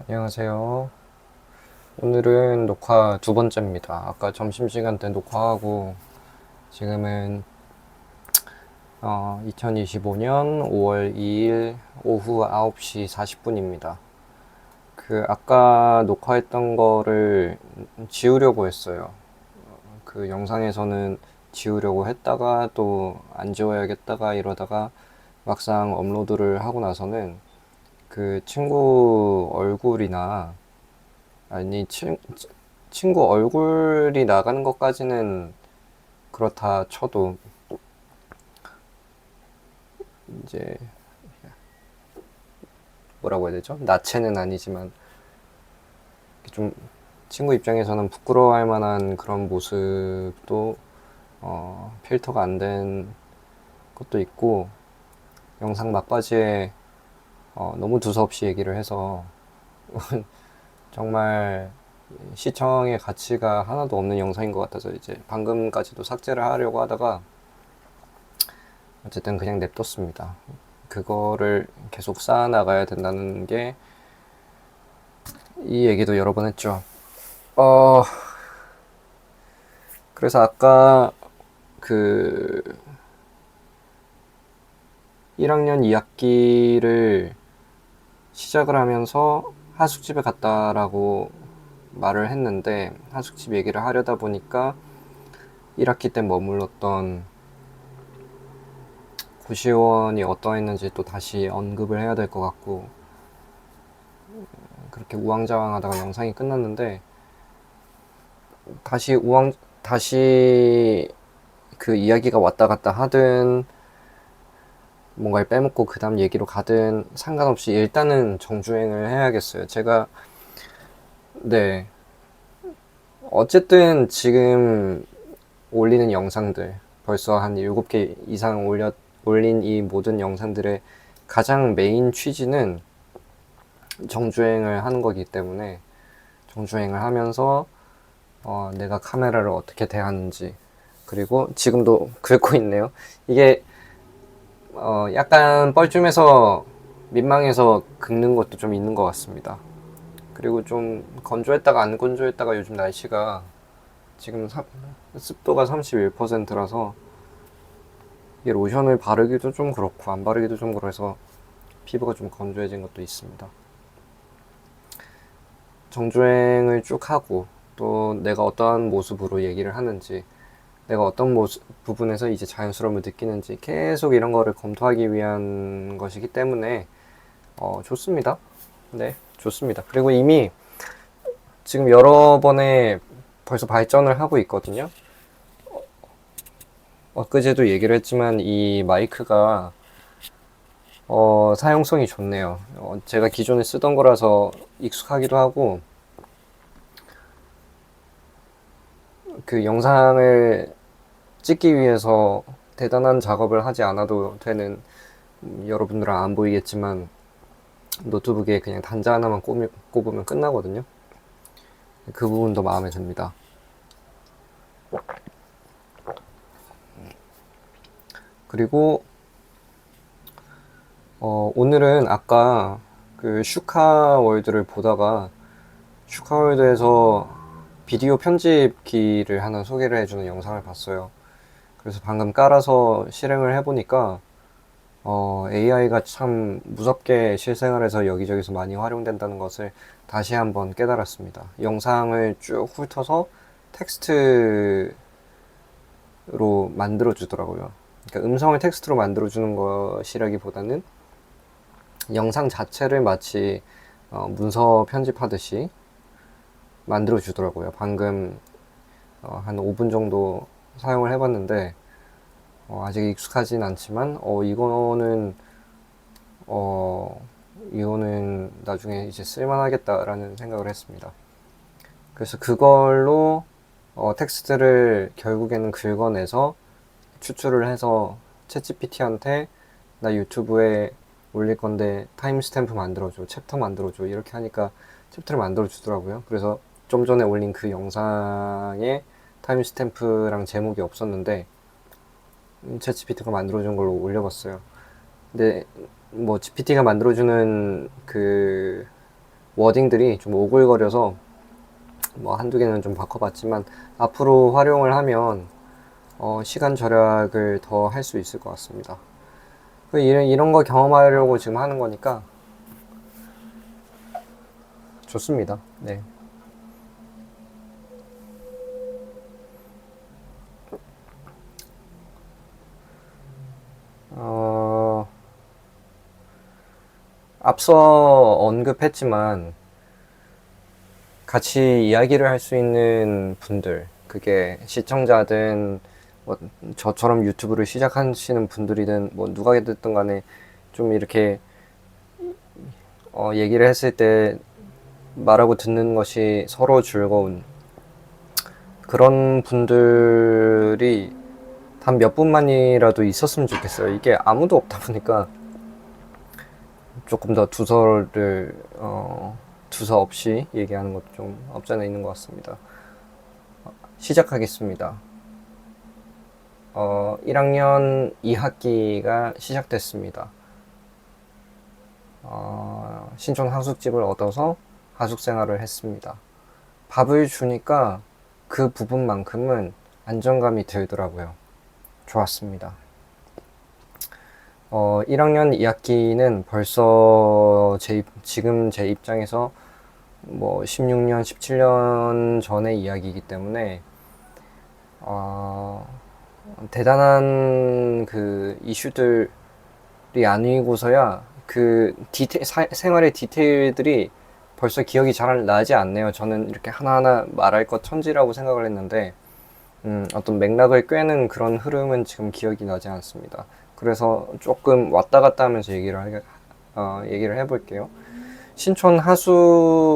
안녕하세요. 오늘은 녹화 두 번째입니다. 아까 점심시간 때 녹화하고 지금은 2025년 5월 2일 오후 9시 40분입니다. 그 아까 녹화했던 거를 지우려고 했어요. 그 영상에서는 지우려고 했다가 또 안 지워야겠다가 이러다가 막상 업로드를 하고 나서는 그 친구 얼굴이나 아니 친구 얼굴이 나가는 것까지는 그렇다 쳐도 이제 뭐라고 해야 되죠? 나체는 아니지만 좀 친구 입장에서는 부끄러워할 만한 그런 모습도 필터가 안 된 것도 있고 영상 막바지에 너무 두서없이 얘기를 해서 정말 시청의 가치가 하나도 없는 영상인 것 같아서 이제 방금까지도 삭제를 하려고 하다가 어쨌든 그냥 냅뒀습니다. 그거를 계속 쌓아나가야 된다는 게 이 얘기도 여러 번 했죠. 어, 그래서 아까 그 1학년 2학기를 시작을 하면서 하숙집에 갔다라고 말을 했는데 하숙집 얘기를 하려다 보니까 1학기 때 머물렀던 고시원이 어떠했는지 또 다시 언급을 해야 될 것 같고 그렇게 우왕좌왕하다가 영상이 끝났는데 다시 그 이야기가 왔다 갔다 하든 뭔가를 빼먹고 그 다음 얘기로 가든 상관없이 일단은 정주행을 해야겠어요. 제가 네 어쨌든 지금 올리는 영상들 벌써 한 7개 이상 올린 이 모든 영상들의 가장 메인 취지는 정주행을 하는 거기 때문에 정주행을 하면서 내가 카메라를 어떻게 대하는지 그리고 지금도 긁고 있네요. 이게 약간 뻘쭘해서 민망해서 긁는 것도 좀 있는 것 같습니다. 그리고 좀 건조했다가 안 건조했다가 요즘 날씨가 지금 습도가 31%라서 이게 로션을 바르기도 좀 그렇고 안 바르기도 좀 그래서 피부가 좀 건조해진 것도 있습니다. 정주행을 쭉 하고 또 내가 어떠한 모습으로 얘기를 하는지 내가 어떤 부분에서 이제 자연스러움을 느끼는지 계속 이런 거를 검토하기 위한 것이기 때문에 좋습니다. 네, 좋습니다. 그리고 이미 지금 여러 번의 벌써 발전을 하고 있거든요. 엊그제도 얘기를 했지만 이 마이크가 사용성이 좋네요. 제가 기존에 쓰던 거라서 익숙하기도 하고 그 영상을 찍기 위해서 대단한 작업을 하지 않아도 되는 여러분들은 안 보이겠지만 노트북에 그냥 단자 하나만 꼽으면 끝나거든요. 그 부분도 마음에 듭니다. 그리고 오늘은 아까 그 슈카월드를 보다가 슈카월드에서 비디오 편집기를 하나 소개를 해주는 영상을 봤어요. 그래서 방금 깔아서 실행을 해보니까 AI가 참 무섭게 실생활에서 여기저기서 많이 활용된다는 것을 다시 한번 깨달았습니다. 영상을 쭉 훑어서 텍스트로 만들어주더라고요. 그러니까 음성을 텍스트로 만들어주는 것이라기보다는 영상 자체를 마치 문서 편집하듯이 만들어주더라고요. 방금 한 5분 정도 사용을 해봤는데 아직 익숙하진 않지만 이거는 나중에 이제 쓸만하겠다라는 생각을 했습니다. 그래서 그걸로 텍스트를 결국에는 긁어내서 추출을 해서 챗GPT한테 나 유튜브에 올릴 건데 타임스탬프 만들어줘, 챕터 만들어줘 이렇게 하니까 챕터를 만들어 주더라고요. 그래서 좀 전에 올린 그 영상에 타임스탬프랑 제목이 없었는데 챗GPT가 만들어준 걸로 올려봤어요. 근데 뭐 GPT가 만들어주는 그 워딩들이 좀 오글거려서 뭐 한두 개는 좀 바꿔봤지만 앞으로 활용을 하면 시간 절약을 더 할 수 있을 것 같습니다. 이런 거 경험하려고 지금 하는 거니까 좋습니다. 네. 앞서 언급했지만 같이 이야기를 할 수 있는 분들, 그게 시청자든 뭐 저처럼 유튜브를 시작하시는 분들이든 뭐 누가 됐든 간에 좀 이렇게 얘기를 했을 때 말하고 듣는 것이 서로 즐거운 그런 분들이 단 몇 분만이라도 있었으면 좋겠어요. 이게 아무도 없다 보니까 조금 더 두서 없이 얘기하는 것도 좀 없잖아 있는 것 같습니다. 시작하겠습니다. 1학년 2학기가 시작됐습니다. 신촌 하숙집을 얻어서 하숙 생활을 했습니다. 밥을 주니까 그 부분만큼은 안정감이 들더라고요. 좋았습니다. 1학년 2학기는 벌써 지금 제 입장에서 뭐 16년, 17년 전의 이야기이기 때문에 대단한 그 이슈들이 아니고서야 그 생활의 디테일들이 벌써 기억이 잘 나지 않네요. 저는 이렇게 하나하나 말할 것 천지라고 생각을 했는데 어떤 맥락을 꿰는 그런 흐름은 지금 기억이 나지 않습니다. 그래서 조금 왔다 갔다 하면서 얘기를 해볼게요. 신촌 하숙에서의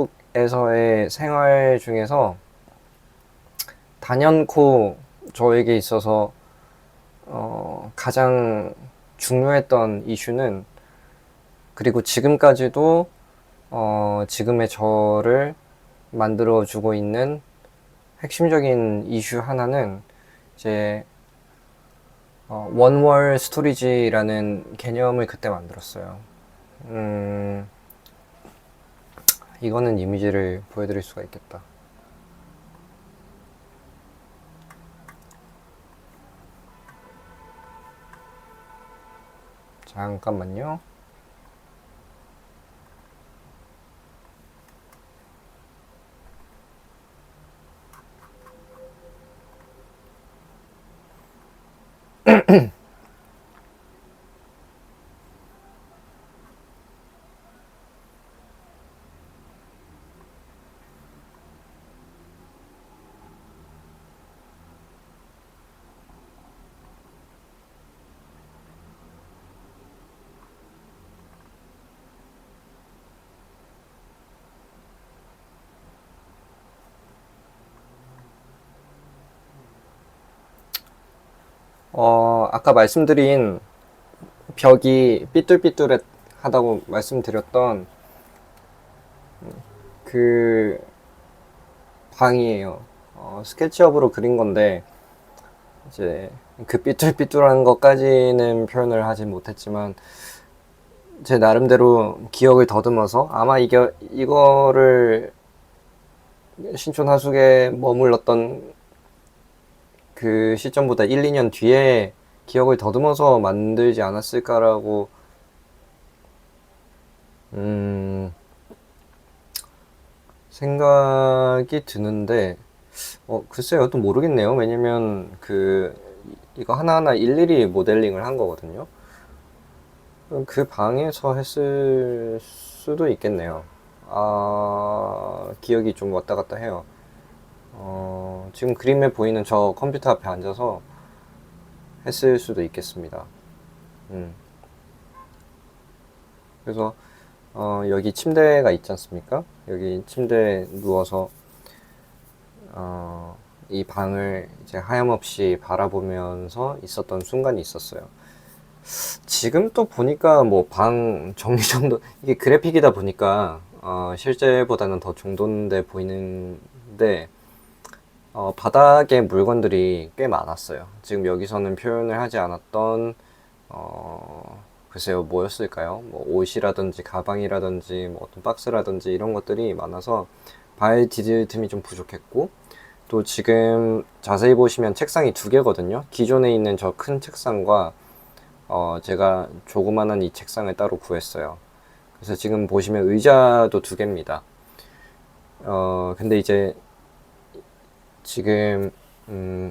생활 중에서 단연코 저에게 있어서 가장 중요했던 이슈는, 그리고 지금까지도 지금의 저를 만들어주고 있는 핵심적인 이슈 하나는 이제 원월 스토리지라는 개념을 그때 만들었어요. 이거는 이미지를 보여드릴 수가 있겠다. 잠깐만요. 아까 말씀드린 벽이 삐뚤삐뚤하다고 말씀드렸던 그 방이에요. 스케치업으로 그린 건데 이제 그 삐뚤삐뚤한 것까지는 표현을 하지 못했지만 제 나름대로 기억을 더듬어서 아마 이거를 신촌 하숙에 머물렀던 그 시점보다 1, 2년 뒤에 기억을 더듬어서 만들지 않았을까라고 생각이 드는데 글쎄요, 또 모르겠네요. 왜냐면 이거 하나하나 일일이 모델링을 한 거거든요. 그 방에서 했을 수도 있겠네요. 기억이 좀 왔다 갔다 해요. 지금 그림에 보이는 저 컴퓨터 앞에 앉아서 했을 수도 있겠습니다. 그래서 여기 침대가 있지 않습니까? 여기 침대에 누워서 이 방을 이제 하염없이 바라보면서 있었던 순간이 있었어요. 지금 또 보니까 뭐 방 정리 정도, 이게 그래픽이다 보니까 실제보다는 더 정돈돼 보이는데 바닥에 물건들이 꽤 많았어요. 지금 여기서는 표현을 하지 않았던 글쎄요, 뭐였을까요? 뭐 옷이라든지 가방이라든지 뭐 어떤 박스라든지 이런 것들이 많아서 발 디딜 틈이 좀 부족했고, 또 지금 자세히 보시면 책상이 두 개거든요. 기존에 있는 저 큰 책상과 제가 조그만한 이 책상을 따로 구했어요. 그래서 지금 보시면 의자도 두 개입니다. 근데 이제 지금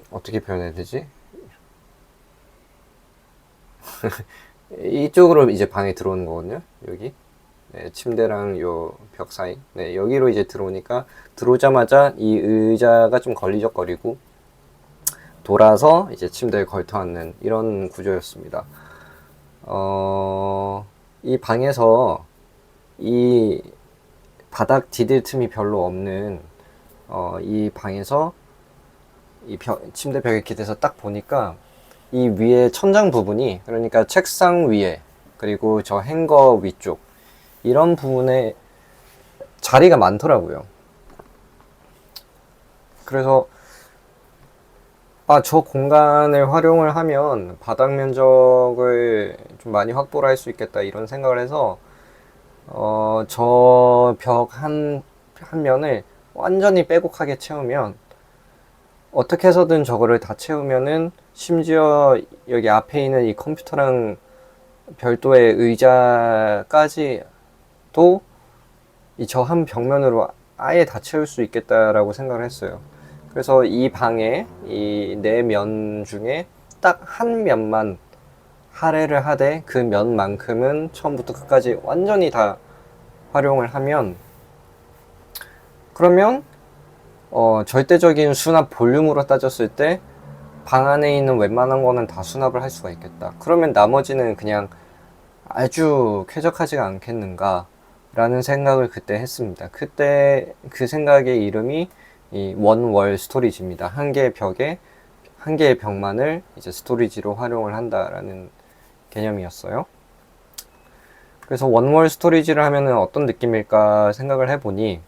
어떻게 표현해야 되지? 이쪽으로 이제 방에 들어오는 거거든요. 여기. 네, 침대랑 요 벽 사이. 네, 여기로 이제 들어오니까 들어오자마자 이 의자가 좀 걸리적거리고 돌아서 이제 침대에 걸터 앉는 이런 구조였습니다. 이 방에서 이 바닥 디딜 틈이 별로 없는 이 방에서 이 침대 벽에 기대서 딱 보니까 이 위에 천장 부분이, 그러니까 책상 위에 그리고 저 행거 위쪽 이런 부분에 자리가 많더라고요. 그래서 저 공간을 활용을 하면 바닥 면적을 좀 많이 확보를 할 수 있겠다 이런 생각을 해서 저 벽 한 면을 완전히 빼곡하게 채우면, 어떻게 해서든 저거를 다 채우면은 심지어 여기 앞에 있는 이 컴퓨터랑 별도의 의자까지도 이 저 한 벽면으로 아예 다 채울 수 있겠다라고 생각을 했어요. 그래서 이 방에 이 네 면 중에 딱 한 면만 할애를 하되 그 면만큼은 처음부터 끝까지 완전히 다 활용을 하면, 그러면 절대적인 수납 볼륨으로 따졌을 때 방 안에 있는 웬만한 거는 다 수납을 할 수가 있겠다. 그러면 나머지는 그냥 아주 쾌적하지가 않겠는가 라는 생각을 그때 했습니다. 그때 그 생각의 이름이 이 원월 스토리지입니다. 한 개의 벽에 한 개의 벽만을 이제 스토리지로 활용을 한다라는 개념이었어요. 그래서 원월 스토리지를 하면은 어떤 느낌일까 생각을 해보니,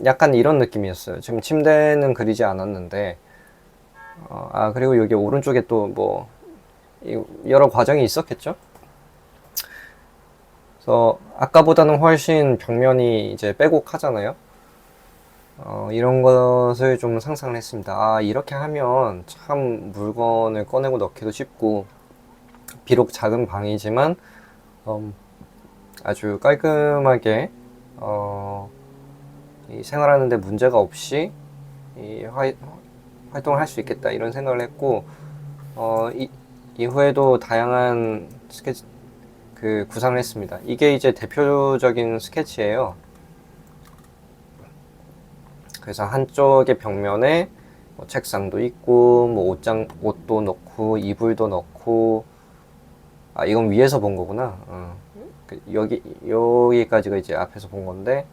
약간 이런 느낌이었어요. 지금 침대는 그리지 않았는데, 그리고 여기 오른쪽에 또 뭐, 여러 과정이 있었겠죠? 그래서 아까보다는 훨씬 벽면이 이제 빼곡하잖아요. 이런 것을 좀 상상을 했습니다. 이렇게 하면 참 물건을 꺼내고 넣기도 쉽고, 비록 작은 방이지만, 아주 깔끔하게, 이 생활하는데 문제가 없이 활동을 할 수 있겠다 이런 생각을 했고, 이후에도 다양한 스케치 구상을 했습니다. 이게 이제 대표적인 스케치예요. 그래서 한쪽의 벽면에 뭐 책상도 있고, 뭐 옷도 넣고, 이불도 넣고, 이건 위에서 본 거구나. 여기까지가 이제 앞에서 본 건데,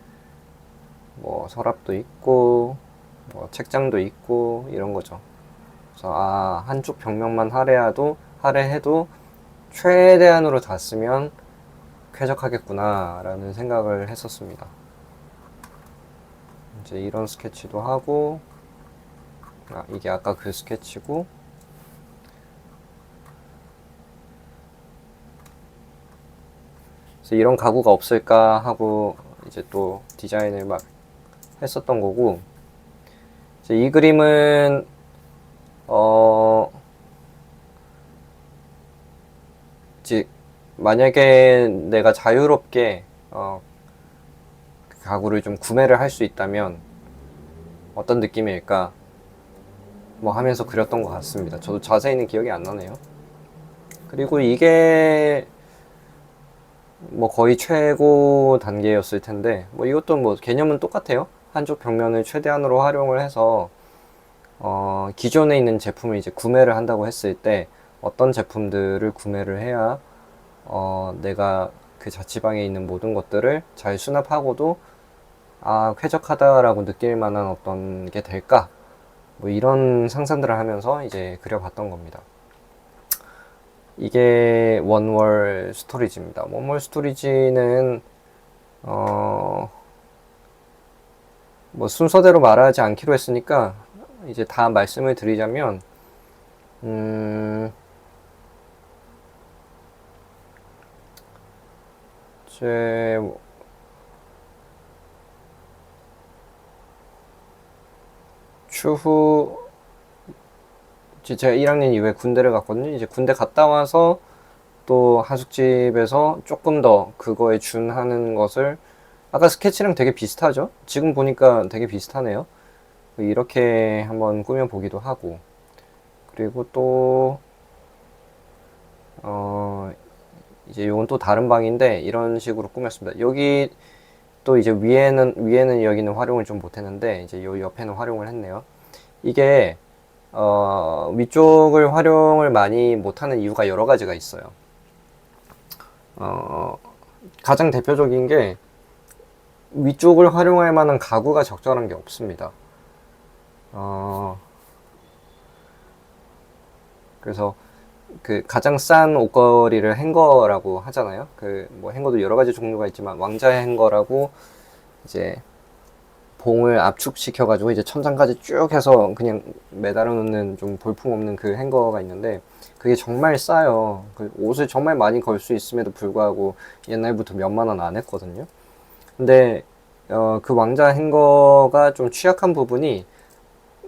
뭐 서랍도 있고, 뭐 책장도 있고 이런 거죠. 그래서 한쪽 벽면만 할애해도 최대한으로 다 쓰면 쾌적하겠구나 라는 생각을 했었습니다. 이제 이런 스케치도 하고, 이게 아까 그 스케치고, 그래서 이런 가구가 없을까 하고 이제 또 디자인을 막 했었던 거고, 이제 이 그림은 이제 만약에 내가 자유롭게 그 가구를 좀 구매를 할 수 있다면 어떤 느낌일까 뭐 하면서 그렸던 것 같습니다. 저도 자세히는 기억이 안 나네요. 그리고 이게 뭐 거의 최고 단계였을 텐데, 뭐 이것도 뭐 개념은 똑같아요. 한쪽 벽면을 최대한으로 활용을 해서 기존에 있는 제품을 이제 구매를 한다고 했을 때 어떤 제품들을 구매를 해야 내가 그 자취방에 있는 모든 것들을 잘 수납하고도 쾌적하다라고 느낄 만한 어떤 게 될까, 뭐 이런 상상들을 하면서 이제 그려봤던 겁니다. 이게 원월 스토리지입니다. 원월 스토리지는 뭐 순서대로 말하지 않기로 했으니까 이제 다 말씀을 드리자면, 음, 제 추후 이제 제가 1학년 이후에 군대를 갔거든요. 이제 군대 갔다 와서 또 하숙집에서 조금 더 그거에 준하는 것을 아까 스케치랑 되게 비슷하죠? 지금 보니까 되게 비슷하네요. 이렇게 한번 꾸며보기도 하고 그리고 또 이제 이건 또 다른 방인데 이런 식으로 꾸몄습니다. 여기 또 이제 위에는 여기는 활용을 좀 못했는데 이제 요 옆에는 활용을 했네요. 이게 위쪽을 활용을 많이 못하는 이유가 여러 가지가 있어요. 어, 가장 대표적인 게 위쪽을 활용할 만한 가구가 적절한 게 없습니다. 그래서 그 가장 싼 옷걸이를 행거라고 하잖아요. 그 뭐 행거도 여러 가지 종류가 있지만 왕자 행거라고 이제 봉을 압축시켜가지고 이제 천장까지 쭉 해서 그냥 매달아 놓는 좀 볼품없는 그 행거가 있는데 그게 정말 싸요. 그 옷을 정말 많이 걸 수 있음에도 불구하고 옛날부터 몇만 원 안 했거든요. 근데 그 왕자 행거가 좀 취약한 부분이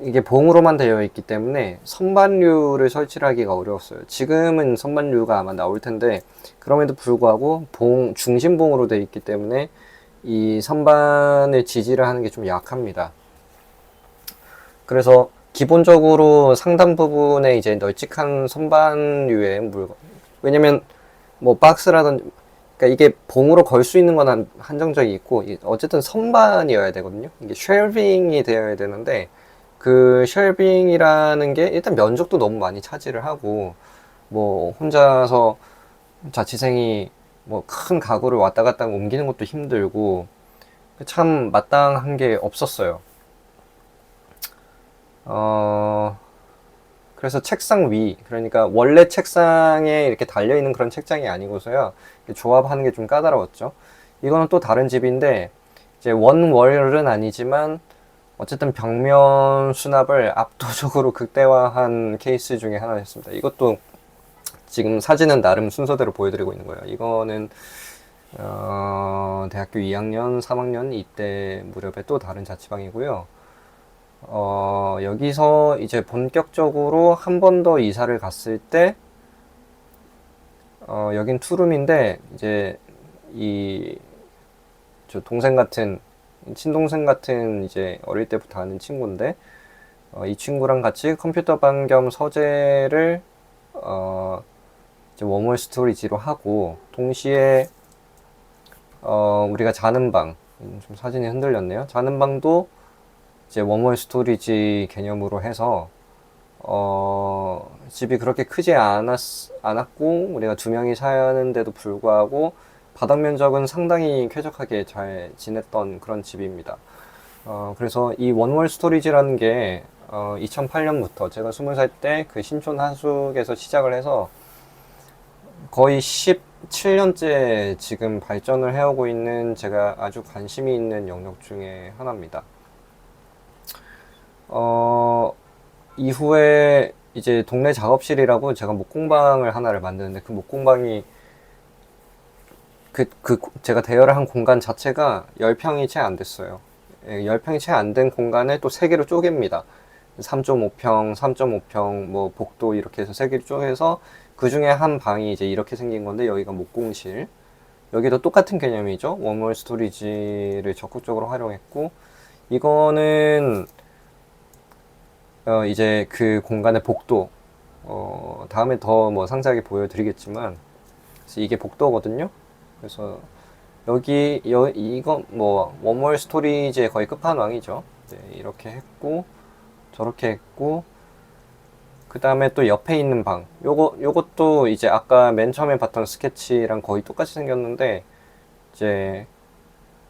이게 봉으로만 되어 있기 때문에 선반류를 설치를 하기가 어려웠어요. 지금은 선반류가 아마 나올 텐데 그럼에도 불구하고 중심봉으로 되어 있기 때문에 이 선반을 지지를 하는 게 좀 약합니다. 그래서 기본적으로 상단 부분에 이제 널찍한 선반류의 물건, 왜냐면 뭐 박스라든지 그러니까 이게 봉으로 걸 수 있는 건 한정적이 있고 어쨌든 선반이어야 되거든요. 이게 쉘빙이 되어야 되는데 그 쉘빙이라는 게 일단 면적도 너무 많이 차지를 하고 뭐 혼자서 자취생이 뭐 큰 가구를 왔다 갔다 옮기는 것도 힘들고 참 마땅한 게 없었어요. 그래서 책상 위, 그러니까 원래 책상에 이렇게 달려있는 그런 책장이 아니고서야 조합하는 게 좀 까다로웠죠. 이거는 또 다른 집인데 이제 원월은 아니지만 어쨌든 벽면 수납을 압도적으로 극대화한 케이스 중에 하나였습니다. 이것도 지금 사진은 나름 순서대로 보여드리고 있는 거예요. 이거는 대학교 2학년, 3학년 이때 무렵에 또 다른 자취방이고요. 여기서 이제 본격적으로 한 번 더 이사를 갔을 때, 여긴 투룸인데, 이제 저 동생 같은, 친동생 같은 이제 어릴 때부터 아는 친구인데, 이 친구랑 같이 컴퓨터방 겸 서재를, 이제 웜월 스토리지로 하고, 동시에, 우리가 자는 방, 좀 사진이 흔들렸네요. 자는 방도 이제 웜월 스토리지 개념으로 해서 집이 그렇게 크지 않았고 우리가 두 명이 사는데도 불구하고 바닥 면적은 상당히 쾌적하게 잘 지냈던 그런 집입니다. 그래서 이 원월 스토리지라는 게 2008년부터 제가 20살 때 그 신촌 하숙에서 시작을 해서 거의 17년째 지금 발전을 해오고 있는 제가 아주 관심이 있는 영역 중에 하나입니다. 이후에 이제 동네 작업실이라고 제가 목공방을 하나를 만드는데 그 목공방이 제가 대여를 한 공간 자체가 10평이 채 안 됐어요. 10평이 채 안 된 공간을 또 3개로 쪼갭니다. 3.5평, 3.5평, 뭐 복도 이렇게 해서 3개로 쪼개서 그 중에 한 방이 이제 이렇게 생긴 건데 여기가 목공실. 여기도 똑같은 개념이죠. 원월 스토리지를 적극적으로 활용했고 이거는 이제 그 공간의 복도, 다음에 더 뭐 상세하게 보여드리겠지만, 그래서 이게 복도거든요. 그래서 이거 뭐, 원월 스토리지의 거의 끝판왕이죠. 네, 이렇게 했고, 저렇게 했고, 그 다음에 또 옆에 있는 방. 요것도 이제 아까 맨 처음에 봤던 스케치랑 거의 똑같이 생겼는데, 이제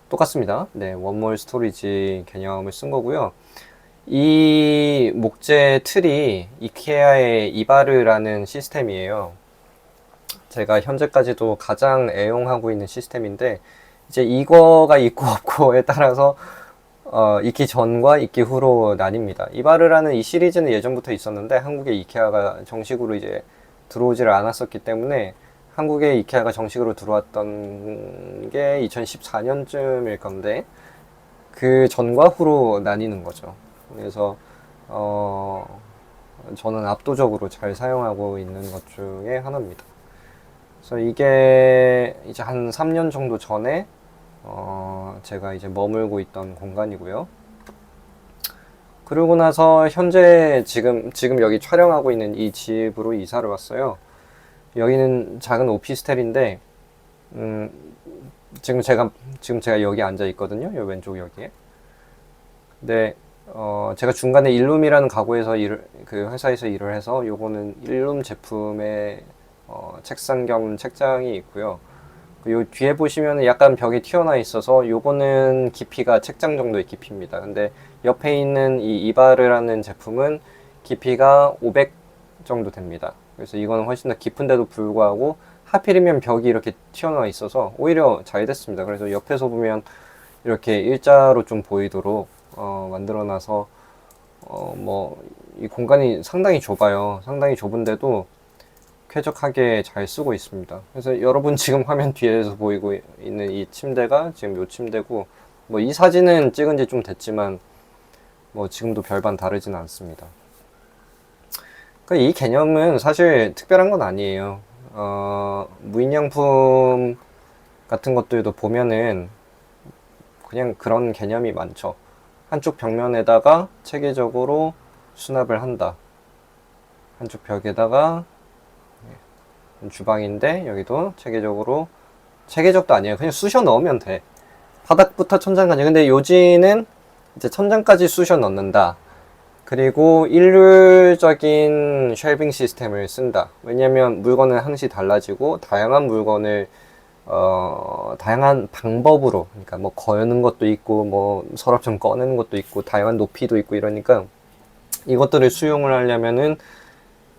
똑같습니다. 네, 원월 스토리지 개념을 쓴 거고요. 이 목재 틀이 이케아의 이바르라는 시스템이에요. 제가 현재까지도 가장 애용하고 있는 시스템인데 이제 이거가 있고 없고에 따라서 익히 전과 익히 후로 나뉩니다. 이바르라는 이 시리즈는 예전부터 있었는데 한국에 이케아가 정식으로 이제 들어오지를 않았었기 때문에 한국에 이케아가 정식으로 들어왔던 게 2014년쯤일 건데 그 전과 후로 나뉘는 거죠. 그래서 저는 압도적으로 잘 사용하고 있는 것 중에 하나입니다. 그래서 이게 이제 한 3년 정도 전에 제가 이제 머물고 있던 공간이고요. 그러고 나서 현재 지금 여기 촬영하고 있는 이 집으로 이사를 왔어요. 여기는 작은 오피스텔인데 지금 제가 여기 앉아 있거든요. 요 왼쪽 여기에. 근데 제가 중간에 일룸이라는 가구에서 그 회사에서 일을 해서 요거는 일룸 제품의 책상 겸 책장이 있고요. 요 뒤에 보시면 약간 벽이 튀어나와 있어서 요거는 깊이가 책장 정도의 깊이입니다. 근데 옆에 있는 이 이바르라는 제품은 깊이가 500 정도 됩니다. 그래서 이거는 훨씬 더 깊은데도 불구하고 하필이면 벽이 이렇게 튀어나와 있어서 오히려 잘 됐습니다. 그래서 옆에서 보면 이렇게 일자로 좀 보이도록 만들어 놔서 뭐 이 공간이 상당히 좁아요. 상당히 좁은데도 쾌적하게 잘 쓰고 있습니다. 그래서 여러분 지금 화면 뒤에서 보이고 있는 이 침대가 지금 요 침대고, 뭐 이 사진은 찍은 지 좀 됐지만 뭐 지금도 별반 다르진 않습니다. 그러니까 이 개념은 사실 특별한 건 아니에요. 무인양품 같은 것들도 보면은 그냥 그런 개념이 많죠. 한쪽 벽면에다가 체계적으로 수납을 한다. 한쪽 벽에다가 주방인데 여기도 체계적도 아니에요. 그냥 쑤셔 넣으면 돼. 바닥부터 천장까지. 근데 요지는 이제 천장까지 쑤셔 넣는다. 그리고 일률적인 쉘빙 시스템을 쓴다. 왜냐면 물건은 항시 달라지고 다양한 물건을 다양한 방법으로, 그러니까 뭐 거는 것도 있고 뭐 서랍처럼 꺼내는 것도 있고 다양한 높이도 있고 이러니까 이것들을 수용을 하려면은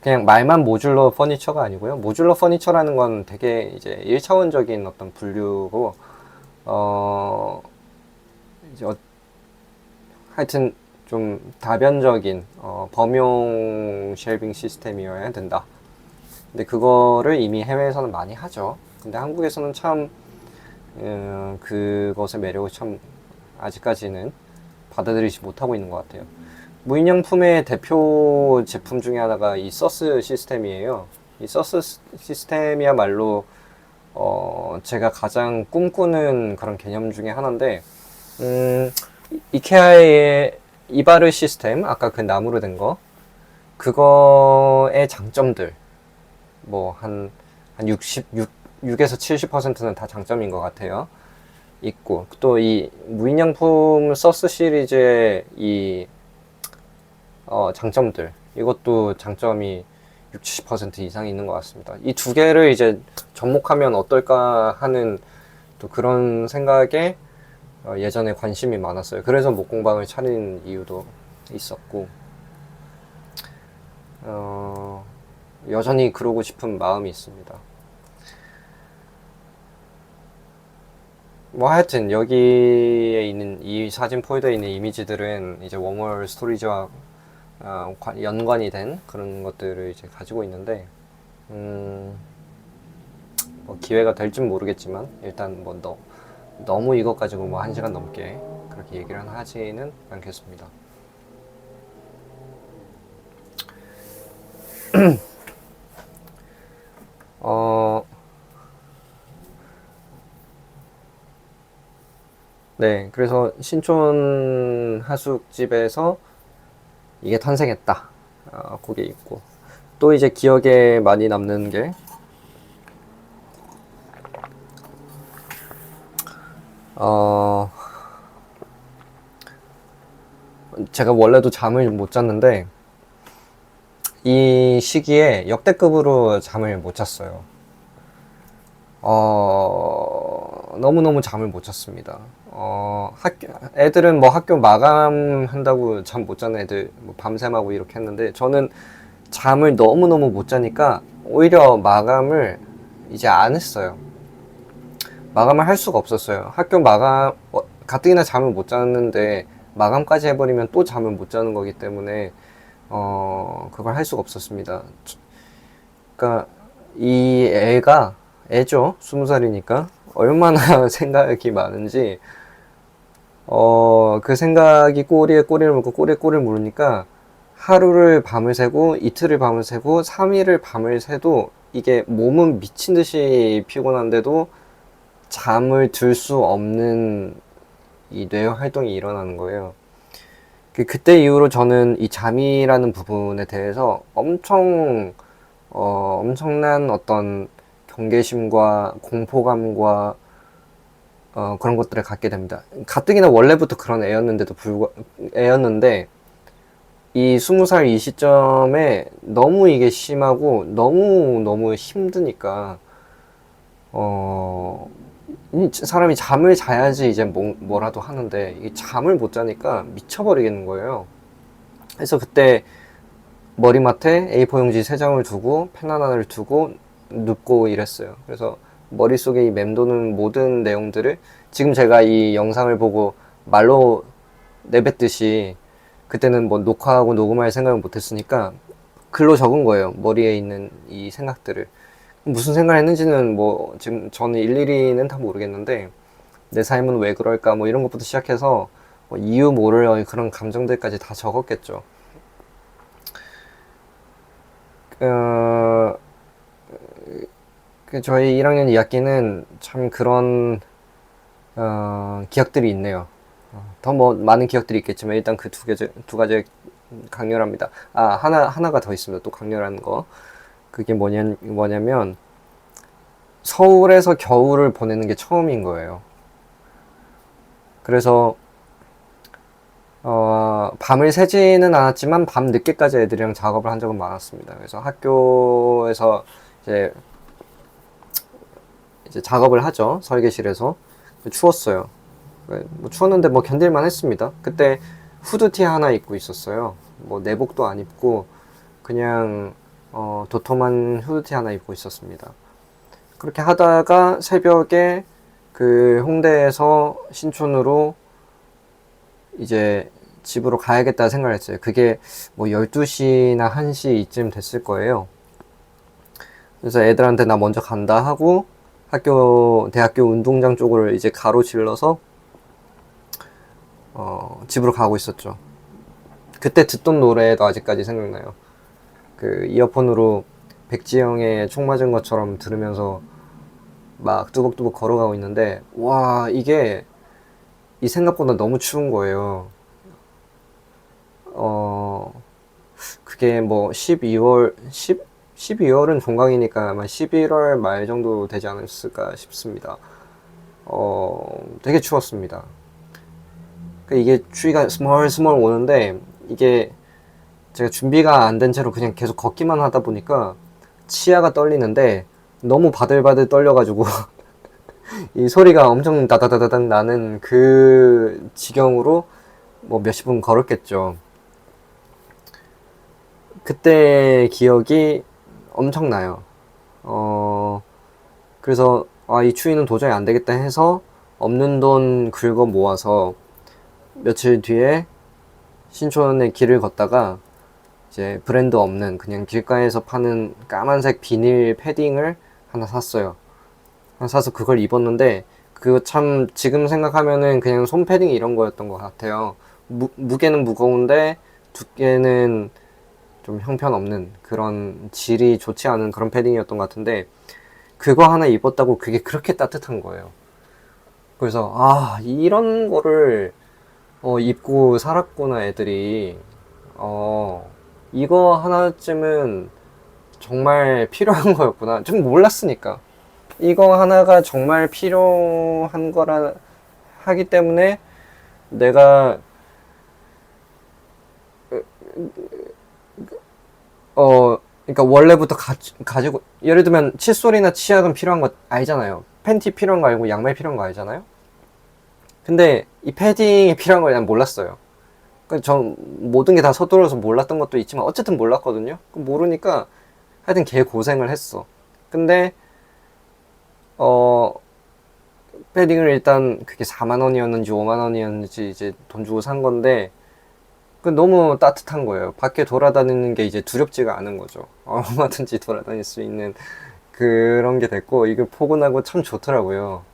그냥 말만 모듈러 퍼니처가 아니고요. 모듈러 퍼니처라는 건 되게 이제 1차원적인 어떤 분류고, 이제 하여튼 좀 다변적인 범용 쉘빙 시스템이어야 된다. 근데 그거를 이미 해외에서는 많이 하죠. 근데 한국에서는 참 그것의 매력을 참 아직까지는 받아들이지 못하고 있는 것 같아요. 무인양품의 대표 제품 중에 하나가 이 서스 시스템이에요. 이 서스 시스템이야말로 제가 가장 꿈꾸는 그런 개념 중에 하나인데, 이케아의 이바르 시스템, 아까 그 나무로 된 거, 그거의 장점들, 뭐 한 6에서 70%는 다 장점인 것 같아요. 있고, 또 이 무인양품 서스 시리즈의 이 장점들, 이것도 장점이 60% 이상 있는 것 같습니다. 이 두 개를 이제 접목하면 어떨까 하는 또 그런 생각에 예전에 관심이 많았어요. 그래서 목공방을 차린 이유도 있었고, 여전히 그러고 싶은 마음이 있습니다. 뭐 하여튼 여기에 있는 이 사진 폴더에 있는 이미지들은 이제 웜월 스토리지와 연관이 된 그런 것들을 이제 가지고 있는데, 뭐 기회가 될진 모르겠지만 일단 뭐 너무 이것 가지고 뭐 1시간 넘게 그렇게 얘기를 하지는 않겠습니다. 네, 그래서 신촌 하숙집에서 이게 탄생했다. 그게 있고, 또 이제 기억에 많이 남는 게 제가 원래도 잠을 못 잤는데 이 시기에 역대급으로 잠을 못 잤어요. 너무너무 잠을 못 잤습니다. 애들은 뭐 학교 마감한다고 잠 못 자는 애들 뭐 밤샘하고 이렇게 했는데, 저는 잠을 너무너무 못 자니까 오히려 마감을 이제 안 했어요. 마감을 할 수가 없었어요. 학교 마감, 가뜩이나 잠을 못 잤는데 마감까지 해버리면 또 잠을 못 자는 거기 때문에 그걸 할 수가 없었습니다. 그러니까 이 애죠. 20살이니까 얼마나 생각이 많은지 그 생각이 꼬리에 꼬리를 물고 꼬리에 꼬리를 물으니까 하루를 밤을 새고 이틀을 밤을 새고 3일을 밤을 새도 이게 몸은 미친 듯이 피곤한데도 잠을 들 수 없는 이 뇌 활동이 일어나는 거예요. 그때 이후로 저는 이 잠이라는 부분에 대해서 엄청난 어떤 경계심과 공포감과 그런 것들을 갖게 됩니다. 가뜩이나 원래부터 그런 애였는데 이 20살 이 시점에 너무 이게 심하고 너무 힘드니까 사람이 잠을 자야지 이제 뭐라도 하는데 이 잠을 못 자니까 미쳐버리겠는 거예요. 그래서 그때 머리맡에 A4 용지 3장을 두고 펜 하나를 두고 눕고 이랬어요. 그래서 머릿속에 이 맴도는 모든 내용들을 지금 제가 이 영상을 보고 말로 내뱉듯이 그때는 뭐 녹화하고 녹음할 생각을 못했으니까 글로 적은 거예요. 머리에 있는 이 생각들을. 무슨 생각을 했는지는 뭐 지금 저는 일일이는 다 모르겠는데 내 삶은 왜 그럴까 뭐 이런 것부터 시작해서 뭐 이유 모를 그런 감정들까지 다 적었겠죠. 저희 1학년 2학기는 참 그런 기억들이 있네요. 더 뭐 많은 기억들이 있겠지만 일단 그 두 가지 강렬합니다. 하나가 더 있습니다. 또 강렬한 거. 그게 뭐냐면 서울에서 겨울을 보내는 게 처음인 거예요. 그래서 밤을 새지는 않았지만 밤 늦게까지 애들이랑 작업을 한 적은 많았습니다. 그래서 학교에서 이제 작업을 하죠. 설계실에서. 추웠어요. 뭐 추웠는데 뭐 견딜만 했습니다. 그때 후드티 하나 입고 있었어요. 뭐 내복도 안 입고 그냥 도톰한 후드티 하나 입고 있었습니다. 그렇게 하다가 새벽에 그 홍대에서 신촌으로 이제 집으로 가야겠다 생각을 했어요. 그게 뭐 12시나 1시 이쯤 됐을 거예요. 그래서 애들한테 나 먼저 간다 하고 대학교 운동장 쪽으로 이제 가로질러서 집으로 가고 있었죠. 그때 듣던 노래도 아직까지 생각나요. 그 이어폰으로 백지영의 총 맞은 것처럼 들으면서 막 뚜벅뚜벅 걸어가고 있는데 와 이게 이 생각보다 너무 추운 거예요. 그게 뭐 12월은 종강이니까 아마 11월 말 정도 되지 않았을까 싶습니다. 되게 추웠습니다. 이게 추위가 스멀스멀 오는데 이게 제가 준비가 안 된 채로 그냥 계속 걷기만 하다 보니까 치아가 떨리는데 너무 바들바들 떨려가지고 이 소리가 엄청 다다다다닥 나는 그 지경으로 뭐 몇십 분 걸었겠죠. 그때 기억이 엄청나요. 그래서 이 추위는 도저히 안 되겠다 해서 없는 돈 긁어 모아서 며칠 뒤에 신촌에 길을 걷다가 이제 브랜드 없는 그냥 길가에서 파는 까만색 비닐 패딩을 하나 샀어요. 하나 사서 그걸 입었는데 그거 참 지금 생각하면은 그냥 솜 패딩 이런 거였던 것 같아요. 무게는 무거운데 두께는 좀 형편없는 그런 질이 좋지 않은 그런 패딩이었던 것 같은데 그거 하나 입었다고 그게 그렇게 따뜻한 거예요. 그래서 이런 거를 입고 살았구나 애들이. 이거 하나쯤은 정말 필요한 거였구나. 좀 몰랐으니까. 이거 하나가 정말 필요한 거라 하기 때문에 내가 그러니까 원래부터 가지고 예를 들면 칫솔이나 치약은 필요한 거 알잖아요. 팬티 필요한 거 알고 양말 필요한 거 알잖아요. 근데 이 패딩이 필요한 걸 난 몰랐어요. 그러니까 전 모든 게 다 서툴러서 몰랐던 것도 있지만 어쨌든 몰랐거든요. 모르니까 하여튼 개 고생을 했어. 근데 패딩을 일단 그게 4만 원이었는지 5만 원이었는지 이제 돈 주고 산 건데 그 너무 따뜻한 거예요. 밖에 돌아다니는 게 이제 두렵지가 않은 거죠. 얼마든지 돌아다닐 수 있는 그런 게 됐고 이게 포근하고 참 좋더라고요.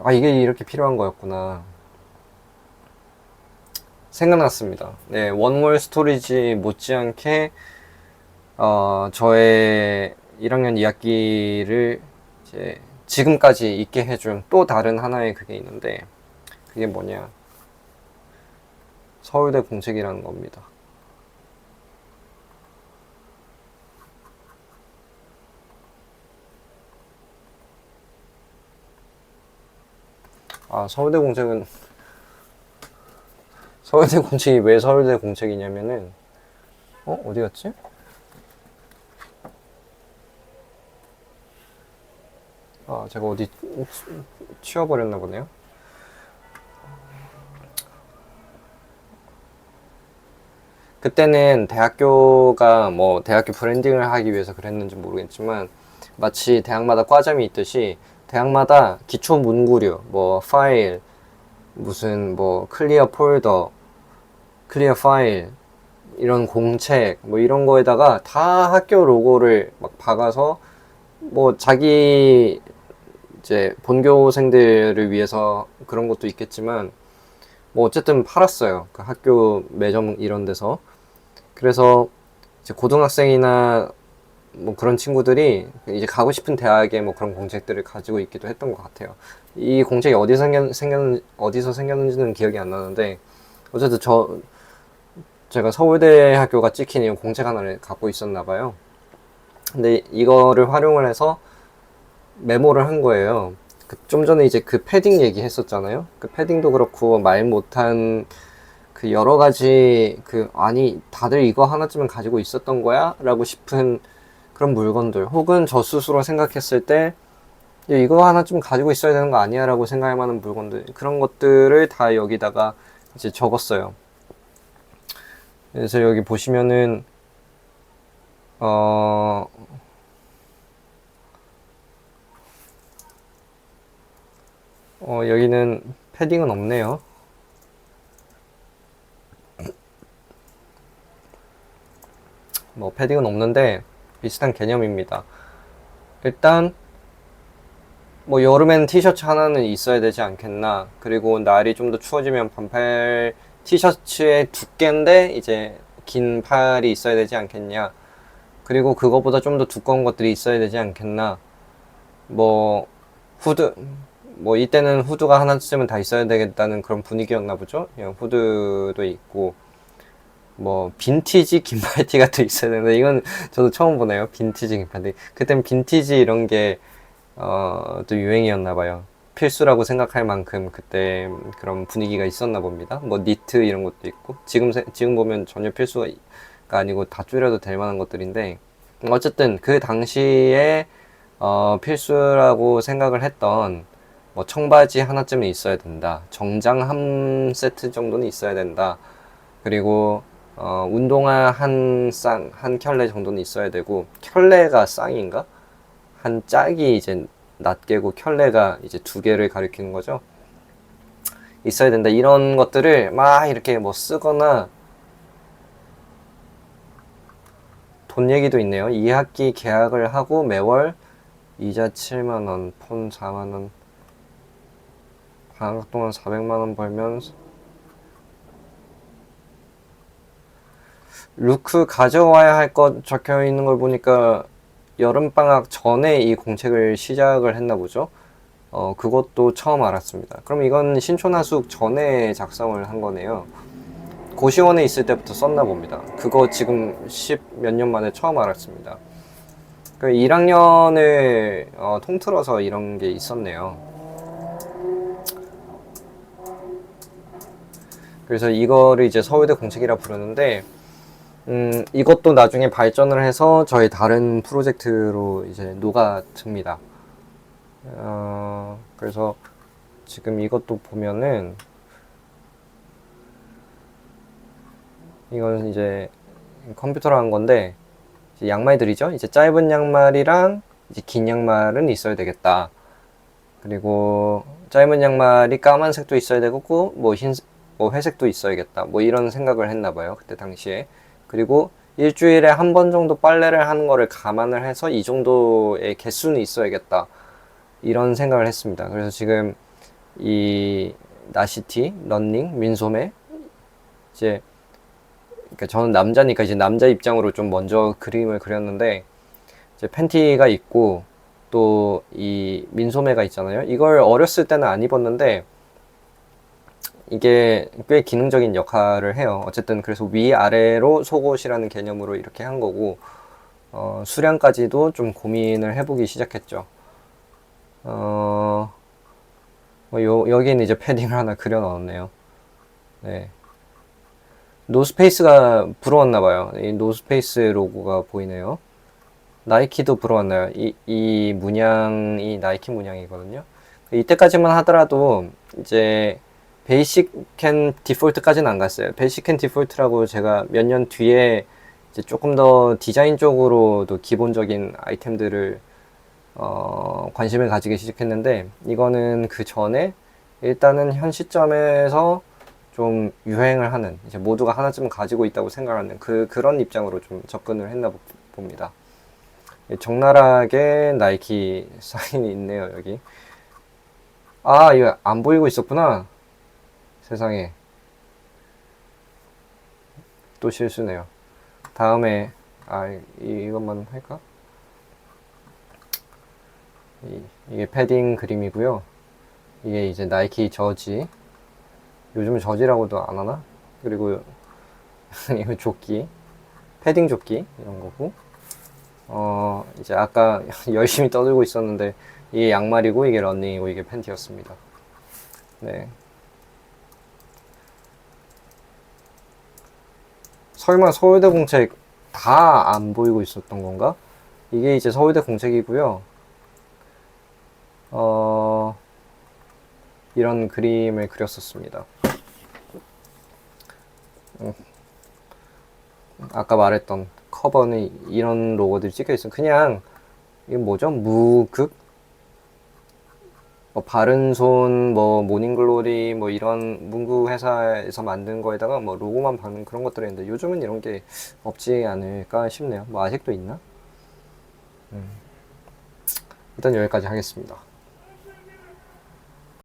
아, 이게 이렇게 필요한 거였구나 생각났습니다. 네, 원월 스토리지 못지않게 저의 1학년 2학기를 이제 지금까지 있게 해준 또 다른 하나의 그게 있는데 그게 뭐냐, 서울대 공책이라는 겁니다. 아, 서울대 공책이 왜 서울대 공책이냐면은 어디 갔지? 아, 제가 어디 치워버렸나 보네요. 그때는 대학교가 뭐 대학교 브랜딩을 하기 위해서 그랬는지 모르겠지만 마치 대학마다 과점이 있듯이 대학마다 기초 문구류, 뭐 파일, 무슨 뭐 클리어 폴더, 클리어 파일, 이런 공책, 뭐 이런 거에다가 다 학교 로고를 막 박아서 뭐 자기 이제 본교생들을 위해서 그런 것도 있겠지만 뭐 어쨌든 팔았어요. 그 학교 매점 이런 데서. 그래서 이제 고등학생이나 뭐 그런 친구들이 이제 가고 싶은 대학에 뭐 그런 공책들을 가지고 있기도 했던 것 같아요. 이 공책이 어디서 생겼는지는 기억이 안 나는데 어쨌든 제가 서울대 학교가 찍힌 이 공책 하나를 갖고 있었나 봐요. 근데 이거를 활용을 해서 메모를 한 거예요. 좀 전에 이제 그 패딩 얘기 했었잖아요. 그 패딩도 그렇고 말 못한 그 여러 가지 아니 다들 이거 하나쯤은 가지고 있었던 거야? 라고 싶은 그런 물건들, 혹은 저 스스로 생각했을 때 이거 하나쯤 가지고 있어야 되는 거 아니야? 라고 생각할 만한 물건들, 그런 것들을 다 여기다가 이제 적었어요. 그래서 여기 보시면은 여기는 패딩은 없네요. 뭐 패딩은 없는데 비슷한 개념입니다. 일단 뭐 여름엔 티셔츠 하나는 있어야 되지 않겠나. 그리고 날이 좀 더 추워지면 반팔 티셔츠의 두께인데 이제 긴 팔이 있어야 되지 않겠냐. 그리고 그거보다 좀 더 두꺼운 것들이 있어야 되지 않겠나. 뭐 후드, 뭐 이때는 후드가 하나쯤은 다 있어야 되겠다는 그런 분위기였나 보죠. 그냥 후드도 있고 뭐 빈티지 긴팔티가 또 있어야 되는데 이건 저도 처음 보네요. 빈티지 긴팔티. 그땐 빈티지 이런 게 또 유행이었나 봐요. 필수라고 생각할 만큼 그때 그런 분위기가 있었나 봅니다. 뭐 니트 이런 것도 있고 지금 보면 전혀 필수가 아니고 다 줄여도 될 만한 것들인데 어쨌든 그 당시에 필수라고 생각을 했던 뭐 청바지 하나쯤은 있어야 된다. 정장 한 세트 정도는 있어야 된다. 그리고 운동화 한 켤레 정도는 있어야 되고, 켤레가 쌍인가? 한 짝이 이제 낱개고 켤레가 이제 두 개를 가리키는 거죠. 있어야 된다. 이런 것들을 막 이렇게 뭐 쓰거나, 돈 얘기도 있네요. 2학기 계약을 하고 매월 이자 7만원, 폰 4만원, 방학 동안 400만원 벌면 루크 가져와야 할 것 적혀 있는 걸 보니까 여름방학 전에 이 공책을 시작을 했나 보죠. 그것도 처음 알았습니다. 그럼 이건 신촌하숙 전에 작성을 한 거네요. 고시원에 있을 때부터 썼나 봅니다. 그거 지금 10 몇 년 만에 처음 알았습니다. 1학년을 통틀어서 이런 게 있었네요. 그래서 이거를 이제 서울대 공책이라 부르는데, 이것도 나중에 발전을 해서 저희 다른 프로젝트로 이제 녹아듭니다. 그래서 지금 이것도 보면은 이건 이제 컴퓨터로 한 건데, 이제 양말들이죠. 이제 짧은 양말이랑 이제 긴 양말은 있어야 되겠다. 그리고 짧은 양말이 까만색도 있어야 되고 뭐 뭐 회색도 있어야겠다. 뭐 이런 생각을 했나 봐요. 그때 당시에. 그리고 일주일에 한 번 정도 빨래를 하는 거를 감안을 해서 이 정도의 개수는 있어야겠다. 이런 생각을 했습니다. 그래서 지금 이 나시티, 런닝, 민소매 이제 그러니까 저는 남자니까 이제 남자 입장으로 좀 먼저 그림을 그렸는데 이제 팬티가 있고 또 이 민소매가 있잖아요. 이걸 어렸을 때는 안 입었는데 이게 꽤 기능적인 역할을 해요. 어쨌든 그래서 위아래로 속옷이라는 개념으로 이렇게 한 거고 수량까지도 좀 고민을 해보기 시작했죠. 여기는 이제 패딩을 하나 그려 넣었네요. 네. 노스페이스가 부러웠나봐요. 이 노스페이스 로고가 보이네요. 나이키도 부러웠나요? 이 문양이 나이키 문양이거든요. 이때까지만 하더라도 이제 베이식 앤 디폴트까지는 안 갔어요. 베이식 앤 디폴트라고 제가 몇 년 뒤에 이제 조금 더 디자인 쪽으로도 기본적인 아이템들을 관심을 가지기 시작했는데 이거는 그 전에 일단은 현 시점에서 좀 유행을 하는 이제 모두가 하나쯤은 가지고 있다고 생각하는 그런 입장으로 좀 접근을 했나 봅니다. 적나라하게 나이키 사인이 있네요 여기. 아 이거 안 보이고 있었구나. 세상에 또 실수네요. 다음에 이것만 할까? 이게 패딩 그림이고요. 이게 이제 나이키 저지. 요즘은 저지라고도 안 하나? 그리고 이거 조끼, 패딩 조끼 이런 거고. 이제 아까 열심히 떠들고 있었는데 이게 양말이고 이게 러닝이고 이게 팬티였습니다. 네. 설마 서울대 공책 다 안 보이고 있었던 건가? 이게 이제 서울대 공책이고요. 이런 그림을 그렸었습니다. 아까 말했던 커버는 이런 로고들이 찍혀 있어요. 그냥 이게 뭐죠? 무극, 뭐 바른손, 뭐 모닝글로리, 뭐 이런 문구 회사에서 만든 거에다가 뭐 로고만 박는 그런 것들인데 요즘은 이런 게 없지 않을까 싶네요. 뭐 아직도 있나? 일단 여기까지 하겠습니다.